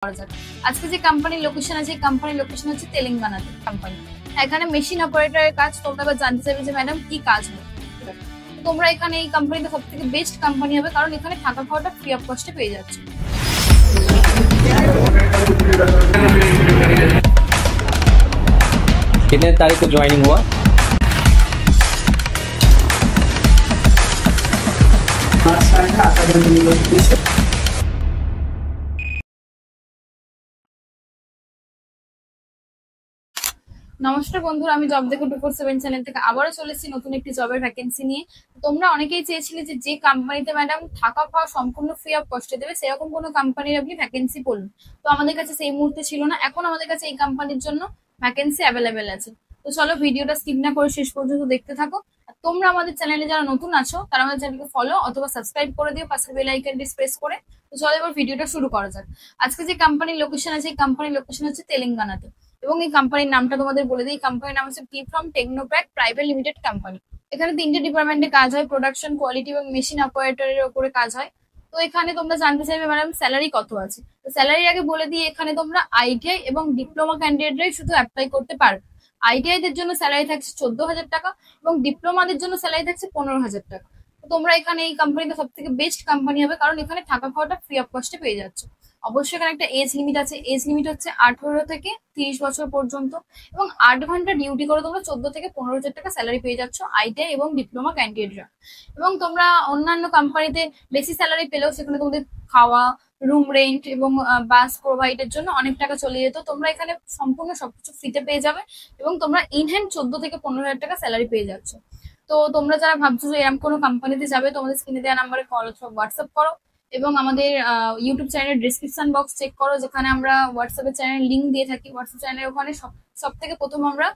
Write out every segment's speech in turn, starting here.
করা যাক। আজকে যে কোম্পানির লোকেশন আছে, এই কোম্পানির লোকেশন হচ্ছে তেলেঙ্গানাতে কোম্পানি। এখানে মেশিন অপারেটরের কাজ। তোমরা এবার জানতে চাইবে যে ম্যাডাম কি কাজ হবে। তোমরা এখানে এই কোম্পানিতে সব থেকে বেস্ট কোম্পানি হবে, কারণ এখানে থাকা খাওয়াটা ফ্রি অফ কস্টে পেয়ে যাচ্ছে। कितने तारीख को ज्वाइनिंग हुआ? নমস্কার বন্ধুরা, আমি জব দেখো 247 চ্যানেল থেকে আবারও চলে এসেছি নতুন একটি জবের ভ্যাকেন্সি নিয়ে। তোমরা অনেকেই চেয়েছিলে যে কোম্পানিতে ম্যাডাম থাকা খাওয়া সম্পূর্ণ ফ্রি অফ কস্টে দেবে, সেরকম কোনো কোম্পানির আপনি ভ্যাকেন্সি বলুন। তো আমাদের কাছে সেই মুহূর্তে ছিল না, এখন আমাদের কাছে এই কোম্পানির জন্য ভ্যাকেন্সি অ্যাভেলেবেল আছে। তো চলো ভিডিওটা স্কিপ না করে শেষ পর্যন্ত দেখতে থাকো। আর তোমরা আমাদের চ্যানেলে যারা নতুন আছো তারা আমাদের চ্যানেলকে ফলো অথবা সাবস্ক্রাইব করে দিও পাশের বেল আইকনটি প্রেস করে। তো চলো এবার ভিডিওটা শুরু করা যাক। আজকে যে কোম্পানির লোকেশন আছে, এই কোম্পানির লোকেশন হচ্ছে তেলেঙ্গানাতে, এবং এই কোম্পানির নামটা তোমাদের বলে দিই। কোম্পানির নাম হচ্ছে প্রিফর্ম টেকনোপ্যাক প্রাইভেট লিমিটেড কোম্পানি। এখানে 3টে ডিপার্টমেন্টে কাজ হয়, প্রোডাকশন, কোয়ালিটি এবং মেশিন অপারেটরের উপরে কাজ হয়। তো এখানে তোমরা জানতে চাইবে ম্যাডাম স্যালারি কত আছে। তো স্যালারি আগে বলে দিই, এখানে তোমরা আইটিআই এবং ডিপ্লোমা ক্যান্ডিডেটরাই শুধু অ্যাপ্লাই করতে পারবে। আইটিআই দের জন্য স্যালারি থাকছে 14,000 টাকা এবং ডিপ্লোমাদের জন্য স্যালারি থাকছে 15,000 টাকা। তো তোমরা এখানে এই কোম্পানিতে সব থেকে বেস্ট কোম্পানি হবে, কারণ এখানে থাকা খাওয়াটা ফ্রি অফ কস্টে পেয়ে যাচ্ছে। অবশ্যই এখানে একটা এজ লিমিট আছে। এজ লিমিট হচ্ছে 18 থেকে 30 বছর পর্যন্ত, এবং 8 ঘন্টা ডিউটি করে তোমরা 14 থেকে 15,000 টাকা স্যালারি পেয়ে যাচ্ছ আইটিআই এবং ডিপ্লোমা ক্যান্ডিডেটরা। এবং তোমরা অন্যান্য কোম্পানিতে বেশি স্যালারি পেলেও সেখানে তোমাদের খাওয়া, রুম রেন্ট এবং বাস প্রোভাইডের জন্য অনেক টাকা চলে যেত। তোমরা এখানে সম্পূর্ণ সবকিছু ফ্রিতে পেয়ে যাবে, এবং তোমরা ইন হ্যান্ড 14 থেকে 15,000 টাকা স্যালারি পেয়ে যাচ্ছ। তো তোমরা যারা ভাবছো যে এরকম কোনো কোম্পানিতে যাবে, তোমাদের স্ক্রিনে দেওয়া নাম্বারে কল অথবা হোয়াটসঅ্যাপ করো, এবং আমাদের ইউটিউব চ্যানেলের ডিসক্রিপশন বক্স চেক করো, যেখানে আমরা হোয়াটসঅ্যাপের চ্যানেল লিঙ্ক দিয়ে থাকি। হোয়াটসঅ্যাপ চ্যানেলের ওখানে সব থেকে প্রথম আমরা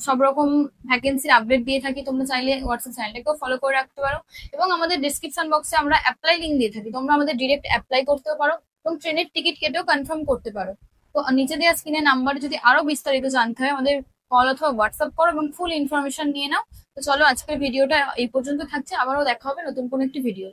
সব রকম ভ্যাকেন্সির আপডেট দিয়ে থাকি। তোমরা চাইলে হোয়াটসঅ্যাপ চ্যানেলটাকেও ফলো করে রাখতে পারো, এবং আমাদের ডিসক্রিপশন বক্সে আমরা অ্যাপ্লাই লিঙ্ক দিয়ে থাকি। তোমরা আমাদের ডিরেক্ট অ্যাপ্লাই করতেও পারো এবং ট্রেনের টিকিট কেটেও কনফার্ম করতে পারো। তো নিচে দেওয়া স্ক্রিনে নাম্বার যদি আরো বিস্তারিত জানতে হয়, আমাদের কল অথবা হোয়াটসঅ্যাপ করো এবং ফুল ইনফরমেশন নিয়ে নাও। তো চলো আজকের ভিডিওটা এই পর্যন্ত থাকছে, আবারও দেখা হবে নতুন কোনো একটি ভিডিও।